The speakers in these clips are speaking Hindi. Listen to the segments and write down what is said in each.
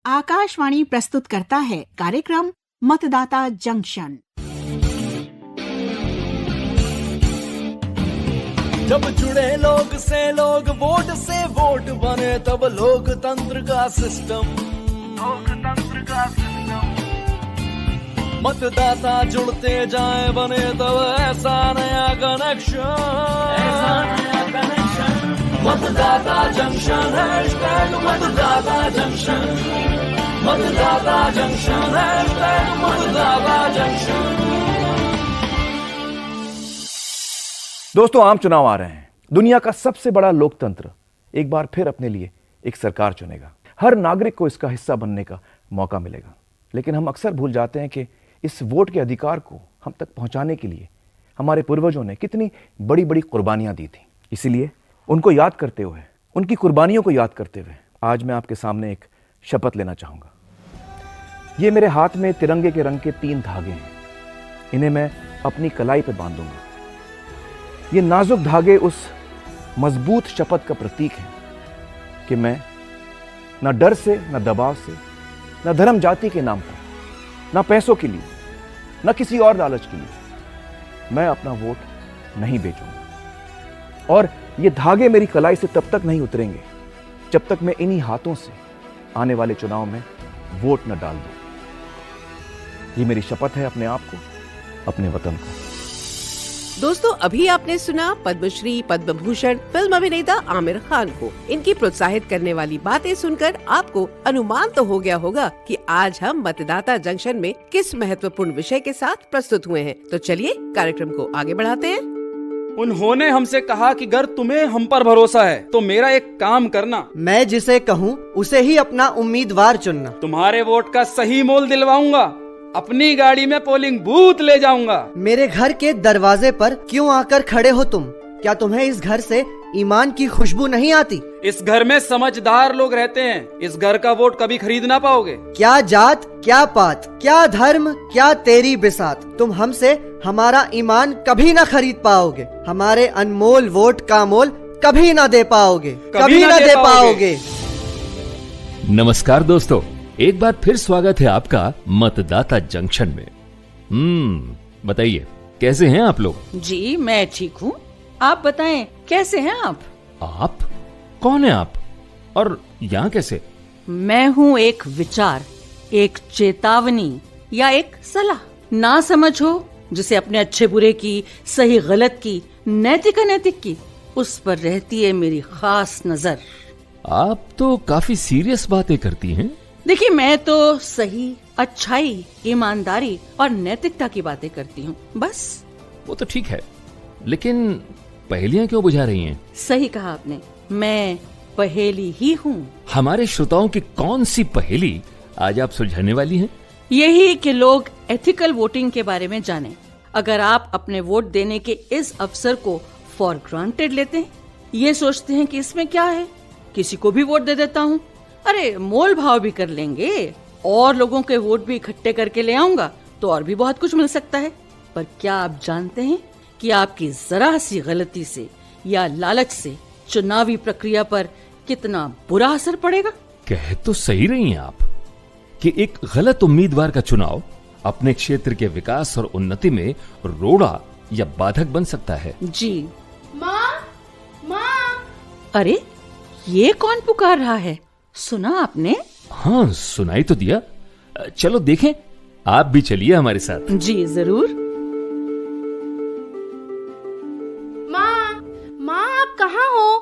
आकाशवाणी प्रस्तुत करता है कार्यक्रम मतदाता जंक्शन। जब जुड़े लोग से लोग, वोट से वोट बने, तब लोकतंत्र का सिस्टम मतदाता जुड़ते जाए बने, तब ऐसा नया कनेक्शन मतदाता जंक्शन, हैशटैग मतदाता जंक्शन, मतदाता जंक्शन, हैशटैग मतदाता जंक्शन। दोस्तों, आम चुनाव आ रहे हैं। दुनिया का सबसे बड़ा लोकतंत्र एक बार फिर अपने लिए एक सरकार चुनेगा। हर नागरिक को इसका हिस्सा बनने का मौका मिलेगा। लेकिन हम अक्सर भूल जाते हैं कि इस वोट के अधिकार को हम तक पहुंचाने के लिए हमारे पूर्वजों ने कितनी बड़ी बड़ी कुर्बानियां दी थी। इसीलिए उनको याद करते हुए, उनकी कुर्बानियों को याद करते हुए आज मैं आपके सामने एक शपथ लेना चाहूंगा। ये मेरे हाथ में तिरंगे के रंग के 3 धागे हैं। इन्हें मैं अपनी कलाई पर बांधूंगा। ये नाजुक धागे उस मजबूत शपथ का प्रतीक हैं कि मैं न डर से, न दबाव से, न धर्म जाति के नाम पर, न पैसों के लिए, न किसी और लालच के लिए मैं अपना वोट नहीं बेचूंगा। और ये धागे मेरी कलाई से तब तक नहीं उतरेंगे जब तक मैं इन्हीं हाथों से आने वाले चुनाव में वोट न डाल दूं। ये मेरी शपथ है अपने आप को, अपने वतन को। दोस्तों, अभी आपने सुना पद्मश्री, पद्म भूषण फिल्म अभिनेता आमिर खान को। इनकी प्रोत्साहित करने वाली बातें सुनकर आपको अनुमान तो हो गया होगा कि आज हम मतदाता जंक्शन में किस महत्वपूर्ण विषय के साथ प्रस्तुत हुए हैं। तो चलिए कार्यक्रम को आगे बढ़ाते हैं। उन्होंने हमसे कहा कि अगर तुम्हें हम पर भरोसा है तो मेरा एक काम करना, मैं जिसे कहूँ उसे ही अपना उम्मीदवार चुनना। तुम्हारे वोट का सही मोल दिलवाऊंगा, अपनी गाड़ी में पोलिंग बूथ ले जाऊंगा। मेरे घर के दरवाजे पर क्यों आकर खड़े हो तुम? क्या तुम्हें इस घर से ईमान की खुशबू नहीं आती? इस घर में समझदार लोग रहते हैं। इस घर का वोट कभी खरीद ना पाओगे। क्या जात, क्या पात, क्या धर्म, क्या तेरी बिसात, तुम हमसे हमारा ईमान कभी ना खरीद पाओगे। हमारे अनमोल वोट का मोल कभी ना दे पाओगे, कभी ना दे पाओगे। नमस्कार दोस्तों, एक बार फिर स्वागत है आपका मतदाता जंक्शन में। बताइए कैसे हैं आप लोग? जी मैं ठीक हूँ, आप बताएं कैसे हैं आप? आप कौन है आप, और यहाँ कैसे? मैं हूँ एक विचार, एक चेतावनी या एक सलाह। ना समझ हो जिसे अपने अच्छे बुरे की, सही गलत की, नैतिक अनैतिक की, उस पर रहती है मेरी खास नजर। आप तो काफी सीरियस बातें करती हैं। देखिए, मैं तो सही, अच्छाई, ईमानदारी और नैतिकता की बातें करती हूँ, बस। वो तो ठीक है, लेकिन पहेलियां क्यों बुझा रही हैं? सही कहा आपने, मैं पहेली ही हूँ। हमारे श्रोताओं की कौन सी पहेली आज आप सुलझाने वाली हैं? यही कि लोग एथिकल वोटिंग के बारे में जानें। अगर आप अपने वोट देने के इस अवसर को फॉर ग्रांटेड लेते हैं, ये सोचते हैं कि इसमें क्या है, किसी को भी वोट दे देता हूँ, अरे मोल भाव भी कर लेंगे और लोगों के वोट भी इकट्ठे करके ले आऊंगा तो और भी बहुत कुछ मिल सकता है। पर क्या आप जानते हैं कि आपकी जरा सी गलती से या लालच से चुनावी प्रक्रिया पर कितना बुरा असर पड़ेगा? कह तो सही रही हैं आप कि एक गलत उम्मीदवार का चुनाव अपने क्षेत्र के विकास और उन्नति में रोड़ा या बाधक बन सकता है। जी। माँ, अरे ये कौन पुकार रहा है? सुना आपने? हाँ, सुनाई तो दिया। चलो देखें, आप भी चलिए हमारे साथ। जी जरूर। माँ आप कहाँ हो?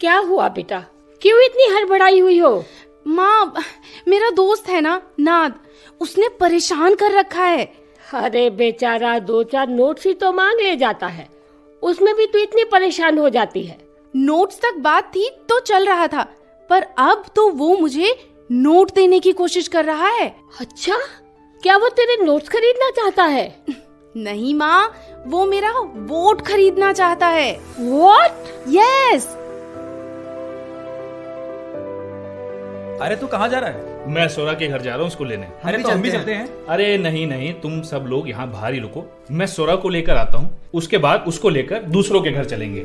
क्या हुआ बेटा, क्यों इतनी हड़बड़ाई हुई हो? माँ, मेरा दोस्त है ना नाद, उसने परेशान कर रखा है। अरे बेचारा 2-4 नोट्स ही तो मांग ले जाता है, उसमें भी तू इतनी परेशान हो जाती है। नोट्स तक बात थी तो चल रहा था, पर अब तो वो मुझे नोट देने की कोशिश कर रहा है। अच्छा, क्या वो तेरे नोट्स खरीदना चाहता है? नहीं माँ, वो मेरा वोट खरीदना चाहता है। वोट? यस। अरे तू कहाँ जा रहा है? मैं सोरा के घर जा रहा हूँ उसको लेने। अरे तो हम भी चलते हैं। अरे नहीं, तुम सब लोग यहाँ बाहर ही रुको, मैं सोरा को लेकर आता हूँ, उसके बाद उसको लेकर दूसरों के घर चलेंगे।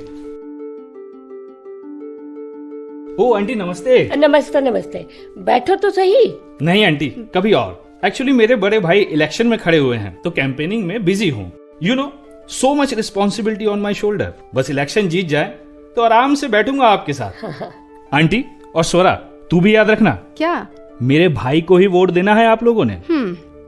ओ आंटी नमस्ते। नमस्ते नमस्ते, बैठो तो सही। नहीं आंटी, कभी और। एक्चुअली मेरे बड़े भाई इलेक्शन में खड़े हुए हैं, तो कैंपेनिंग में बिजी हूँ। You know, so much responsibility on my shoulder. बस इलेक्शन जीत जाए तो आराम से बैठूंगा आपके साथ। आंटी और स्वरा, तू भी याद रखना, क्या? मेरे भाई को ही वोट देना है आप लोगों ने।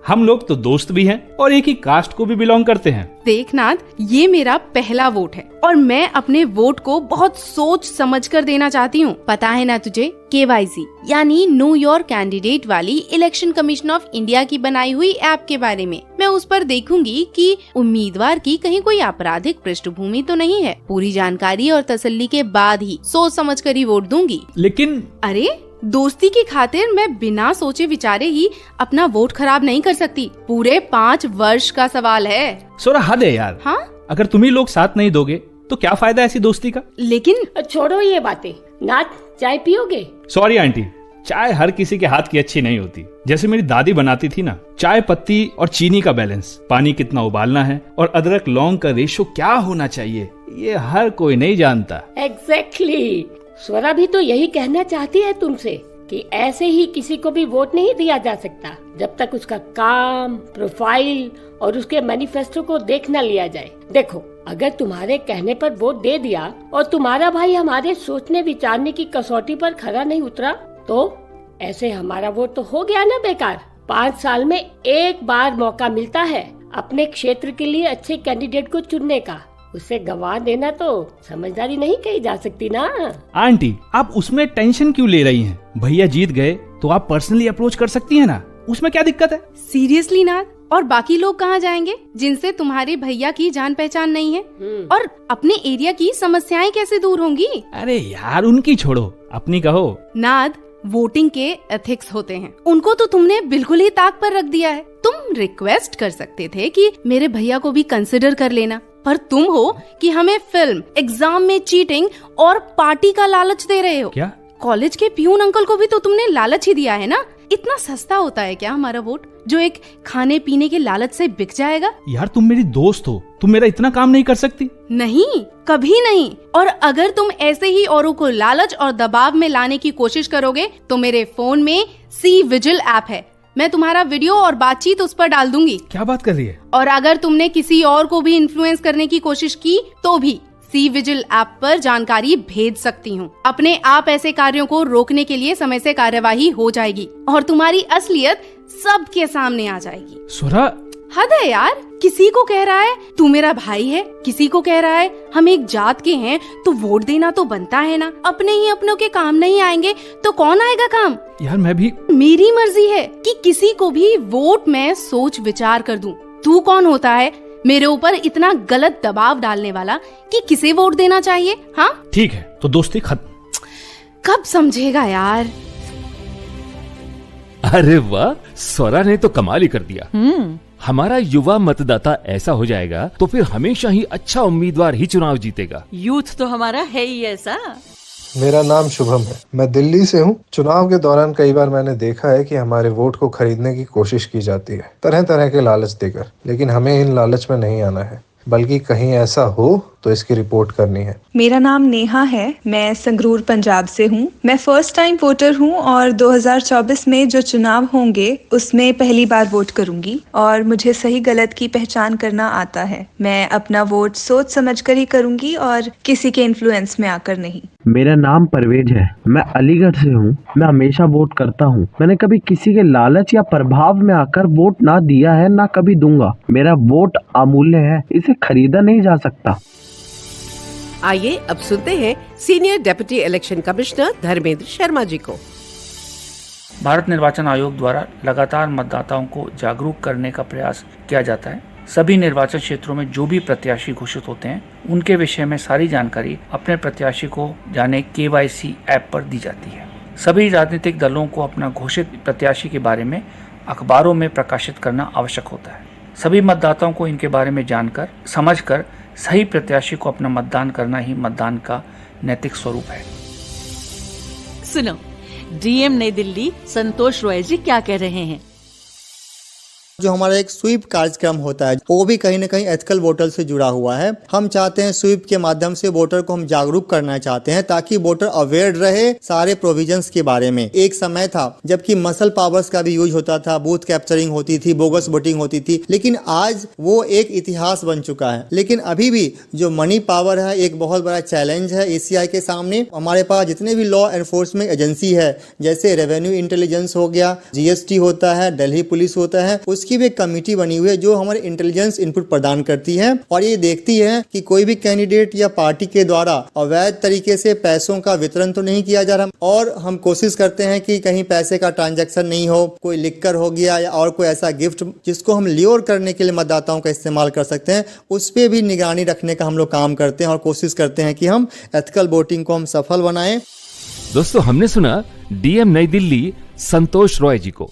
हम लोग तो दोस्त भी हैं और एक ही कास्ट को भी बिलोंग करते हैं। देखनाथ, ये मेरा पहला वोट है और मैं अपने वोट को बहुत सोच समझ कर देना चाहती हूँ। पता है ना तुझे, KYC यानी नो योर कैंडिडेट वाली इलेक्शन कमीशन ऑफ इंडिया की बनाई हुई ऐप के बारे में। मैं उस पर देखूंगी कि उम्मीदवार की कहीं कोई आपराधिक पृष्ठभूमि तो नहीं है। पूरी जानकारी और तसल्ली के बाद ही सोच समझ कर ही वोट दूंगी। लेकिन अरे, दोस्ती की खातिर मैं बिना सोचे विचारे ही अपना वोट खराब नहीं कर सकती। पूरे 5 वर्ष का सवाल है। सोरा हद है यार। हाँ? अगर तुम ही लोग साथ नहीं दोगे तो क्या फायदा ऐसी दोस्ती का। लेकिन छोड़ो ये बातें। नाथ, चाय पियोगे? सॉरी आंटी, चाय हर किसी के हाथ की अच्छी नहीं होती। जैसे मेरी दादी बनाती थी ना, चाय पत्ती और चीनी का बैलेंस, पानी कितना उबालना है और अदरक लौंग का रेशो क्या होना चाहिए, ये हर कोई नहीं जानता। एग्जैक्टली। स्वरा भी तो यही कहना चाहती है तुमसे कि ऐसे ही किसी को भी वोट नहीं दिया जा सकता जब तक उसका काम, प्रोफाइल और उसके मैनिफेस्टो को देख न लिया जाए। देखो, अगर तुम्हारे कहने पर वोट दे दिया और तुम्हारा भाई हमारे सोचने विचारने की कसौटी पर खरा नहीं उतरा, तो ऐसे हमारा वोट तो हो गया ना बेकार। 5 साल में एक बार मौका मिलता है अपने क्षेत्र के लिए अच्छे कैंडिडेट को चुनने का। उसे गंवा देना तो समझदारी नहीं कही जा सकती ना। आंटी, आप उसमें टेंशन क्यों ले रही हैं? भैया जीत गए तो आप पर्सनली अप्रोच कर सकती हैं ना, उसमें क्या दिक्कत है? सीरियसली नाथ, और बाकी लोग कहाँ जाएंगे जिनसे तुम्हारे भैया की जान पहचान नहीं है? और अपने एरिया की समस्याएं कैसे दूर होंगी? अरे यार, उनकी छोड़ो, अपनी कहो। नाथ, वोटिंग के एथिक्स होते हैं, उनको तो तुमने बिल्कुल ही ताक पर रख दिया है। तुम रिक्वेस्ट कर सकते थे कि मेरे भैया को भी कंसिडर कर लेना, पर तुम हो कि हमें फिल्म, एग्जाम में चीटिंग और पार्टी का लालच दे रहे हो। क्या? कॉलेज के प्यून अंकल को भी तो तुमने लालच ही दिया है ना। इतना सस्ता होता है क्या हमारा वोट, जो एक खाने पीने के लालच से बिक जाएगा? यार, तुम मेरी दोस्त हो, तुम मेरा इतना काम नहीं कर सकती? नहीं, कभी नहीं। और अगर तुम ऐसे ही औरों को लालच और दबाव में लाने की कोशिश करोगे तो मेरे फोन में सी विजिल ऐप है, मैं तुम्हारा वीडियो और बातचीत उस पर डाल दूंगी। क्या बात कर रही है? और अगर तुमने किसी और को भी इन्फ्लुएंस करने की कोशिश की तो भी सी विजिल ऐप पर जानकारी भेज सकती हूँ। अपने आप ऐसे कार्यों को रोकने के लिए समय से कार्यवाही हो जाएगी और तुम्हारी असलियत सबके सामने आ जाएगी। स्वरा, हद है यार। किसी को कह रहा है तू मेरा भाई है, किसी को कह रहा है हम एक जात के हैं, तो वोट देना तो बनता है ना। अपने ही अपनों के काम नहीं आएंगे तो कौन आएगा काम? यार, मैं भी, मेरी मर्जी है कि किसी को भी वोट में सोच विचार कर दूं। तू कौन होता है मेरे ऊपर इतना गलत दबाव डालने वाला कि किसे वोट देना चाहिए? हाँ ठीक है, तो दोस्ती खत्म। कब समझेगा यार? अरे वाह, स्वरा ने तो कमाल ही कर दिया। हमारा युवा मतदाता ऐसा हो जाएगा तो फिर हमेशा ही अच्छा उम्मीदवार ही चुनाव जीतेगा। यूथ तो हमारा है ही ऐसा। मेरा नाम शुभम है, मैं दिल्ली से हूँ। चुनाव के दौरान कई बार मैंने देखा है कि हमारे वोट को खरीदने की कोशिश की जाती है, तरह तरह के लालच देकर। लेकिन हमें इन लालच में नहीं आना है, बल्कि कहीं ऐसा हो तो इसकी रिपोर्ट करनी है। मेरा नाम नेहा है, मैं संगरूर पंजाब से हूँ। मैं फर्स्ट टाइम वोटर हूँ और 2024 में जो चुनाव होंगे उसमें पहली बार वोट करूँगी और मुझे सही गलत की पहचान करना आता है। मैं अपना वोट सोच समझ कर ही करूँगी और किसी के इन्फ्लुएंस में आकर नहीं। मेरा नाम परवेज है, मैं अलीगढ़ से हूँ। मैं हमेशा वोट करता हूँ। मैंने कभी किसी के लालच या प्रभाव में आकर वोट ना दिया है, ना कभी दूंगा। मेरा वोट अमूल्य है, इसे खरीदा नहीं जा सकता। आइए अब सुनते हैं senior deputy election commissioner Dharmendra Sharma ji को। भारत निर्वाचन आयोग द्वारा लगातार मतदाताओं को जागरूक करने का प्रयास किया जाता है। सभी निर्वाचन क्षेत्रों में जो भी प्रत्याशी घोषित होते हैं उनके विषय में सारी जानकारी अपने प्रत्याशी को जाने KYC ऐप पर दी जाती है। सभी राजनीतिक दलों को अपना घोषित प्रत्याशी के बारे में अखबारों में प्रकाशित करना आवश्यक होता है। सभी मतदाताओं को इनके बारे में जानकर समझकर सही प्रत्याशी को अपना मतदान करना ही मतदान का नैतिक स्वरूप है। सुनो, DM नई दिल्ली संतोष रॉय जी क्या कह रहे हैं। जो हमारा एक स्वीप कार्यक्रम होता है वो भी कहीं ना कहीं एथिकल वोटर से जुड़ा हुआ है। हम चाहते हैं स्वीप के माध्यम से वोटर को हम जागरूक करना चाहते हैं ताकि वोटर अवेयर रहे सारे प्रोविजंस के बारे में। एक समय था जबकि मसल पावर्स का भी यूज होता था, बूथ कैप्चरिंग होती थी, बोगस वोटिंग होती थी, लेकिन आज वो एक इतिहास बन चुका है। लेकिन अभी भी जो मनी पावर है एक बहुत बड़ा चैलेंज है ECI के सामने। हमारे पास जितने भी लॉ एनफोर्समेंट एजेंसी है जैसे रेवेन्यू इंटेलिजेंस हो गया, GST होता है, दिल्ली पुलिस होता है, उसकी भी एक कमेटी बनी हुई है जो हमारे इंटेलिजेंस इनपुट प्रदान करती है और ये देखती है कि कोई भी कैंडिडेट या पार्टी के द्वारा अवैध तरीके से पैसों का वितरण तो नहीं किया जा रहा। और हम कोशिश करते हैं कि कहीं पैसे का ट्रांजैक्शन नहीं हो, कोई लिखकर हो गया या और कोई ऐसा गिफ्ट जिसको हम ल्योर करने के लिए मतदाताओं का इस्तेमाल कर सकते हैं, उस पर भी निगरानी रखने का हम लोग काम करते हैं और कोशिश करते हैं कि हम एथिकल वोटिंग को हम सफल बनाएं। दोस्तों, हमने सुना DM नई दिल्ली संतोष रॉय जी को।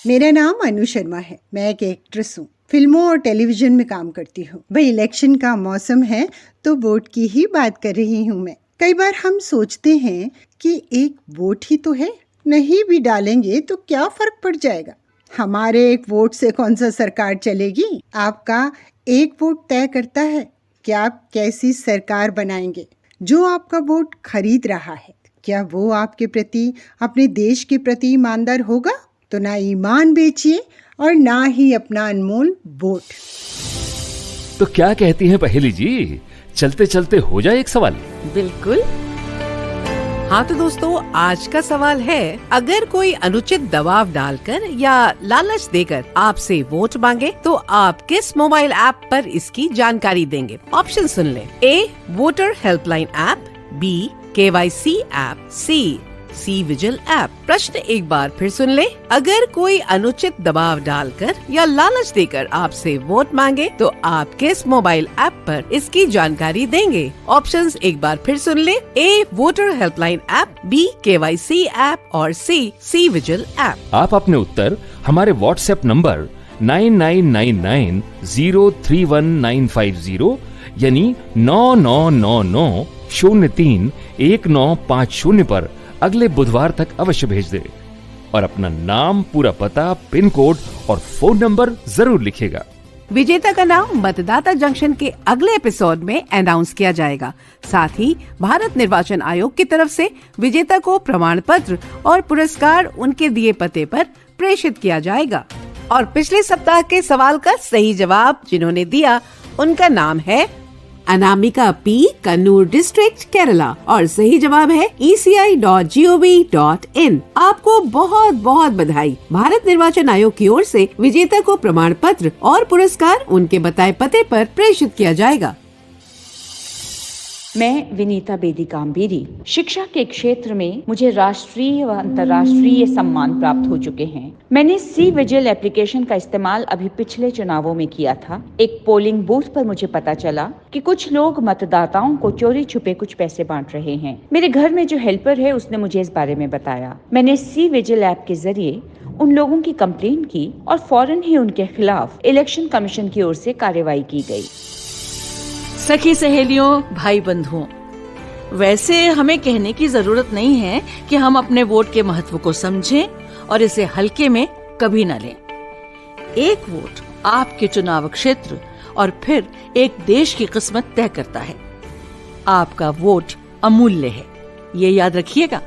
मेरा नाम अनु शर्मा है। मैं एक एक्ट्रेस हूँ, फिल्मों और टेलीविजन में काम करती हूँ। भाई इलेक्शन का मौसम है तो वोट की ही बात कर रही हूँ मैं। कई बार हम सोचते हैं कि एक वोट ही तो है, नहीं भी डालेंगे तो क्या फर्क पड़ जाएगा, हमारे एक वोट से कौन सा सरकार चलेगी। आपका एक वोट तय करता है कि आप कैसी सरकार बनाएंगे। जो आपका वोट खरीद रहा है क्या वो आपके प्रति, अपने देश के प्रति ईमानदार होगा? तो ना ईमान बेचिए और ना ही अपना अनमोल वोट। तो क्या कहती हैं पहेली जी, चलते चलते हो जाए एक सवाल। बिल्कुल। हाँ तो दोस्तों, आज का सवाल है, अगर कोई अनुचित दबाव डालकर या लालच देकर आपसे वोट मांगे तो आप किस मोबाइल ऐप पर इसकी जानकारी देंगे? ऑप्शन सुन लें। A, voter helpline app, B, KYC app, C, vigil app. प्रश्न एक बार फिर सुन ले। अगर कोई अनुचित दबाव डालकर या लालच देकर आपसे वोट मांगे तो आप किस मोबाइल ऐप पर इसकी जानकारी देंगे? ऑप्शंस एक बार फिर सुन ले। A, voter helpline app, B, KYC app और C, विजिल ऐप। आप अपने उत्तर हमारे व्हाट्सएप नंबर 9999031950 यानी 9999031950 पर अगले बुधवार तक अवश्य भेज दे और अपना नाम, पूरा पता, पिन कोड और फोन नंबर जरूर लिखेगा। विजेता का नाम मतदाता जंक्शन के अगले एपिसोड में अनाउंस किया जाएगा। साथ ही भारत निर्वाचन आयोग की तरफ से विजेता को प्रमाण पत्र और पुरस्कार उनके दिए पते पर प्रेषित किया जाएगा। और पिछले सप्ताह के सवाल का सही जवाब जिन्होंने दिया उनका नाम है अनामिका P, कन्नूर डिस्ट्रिक्ट, केरला। और सही जवाब है ECI.gov.in। आपको बहुत बहुत बधाई। भारत निर्वाचन आयोग की ओर से विजेता को प्रमाण पत्र और पुरस्कार उनके बताए पते पर प्रेषित किया जाएगा। मैं विनीता बेदी काम्बीरी। शिक्षा के क्षेत्र में मुझे राष्ट्रीय व अंतर्राष्ट्रीय सम्मान प्राप्त हो चुके हैं। मैंने C विजिल एप्लीकेशन का इस्तेमाल अभी पिछले चुनावों में किया था। एक पोलिंग बूथ पर मुझे पता चला कि कुछ लोग मतदाताओं को चोरी छुपे कुछ पैसे बांट रहे हैं। मेरे घर में जो हेल्पर है उसने मुझे इस बारे में बताया। मैंने C विजिल ऐप के जरिए उन लोगों की कंप्लेंट की और फौरन ही उनके खिलाफ इलेक्शन कमीशन की ओर से कार्रवाई की गई। सखी सहेलियों, भाई बंधुओं, वैसे हमें कहने की जरूरत नहीं है कि हम अपने वोट के महत्व को समझें और इसे हल्के में कभी न लें। एक वोट आपके चुनाव क्षेत्र और फिर एक देश की किस्मत तय करता है। आपका वोट अमूल्य है, ये याद रखिएगा।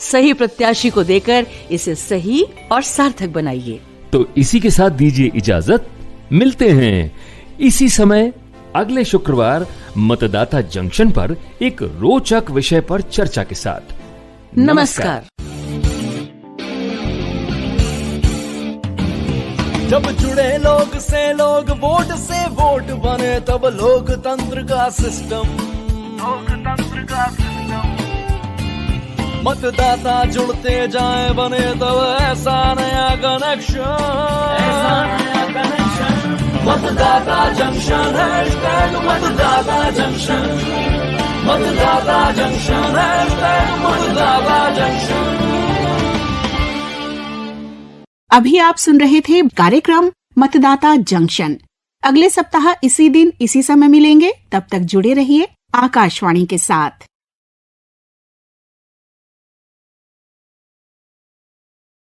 सही प्रत्याशी को देकर इसे सही और सार्थक बनाइए। तो इसी के साथ दीजिए इजाजत। मिलते हैं इसी समय अगले शुक्रवार मतदाता जंक्शन पर एक रोचक विषय पर चर्चा के साथ। नमस्कार। जब जुड़े लोग से लोग, वोट से वोट बने, तब लोकतंत्र का सिस्टम मतदाता जुड़ते जाए बने तब ऐसा नया कनेक्शन। मतदाता जंक्शन, मतदाता जंक्शन, मतदाता जंक्शन, मतदाता जंक्शन। अभी आप सुन रहे थे कार्यक्रम मतदाता जंक्शन। अगले सप्ताह इसी दिन इसी समय मिलेंगे। तब तक जुड़े रहिए आकाशवाणी के साथ।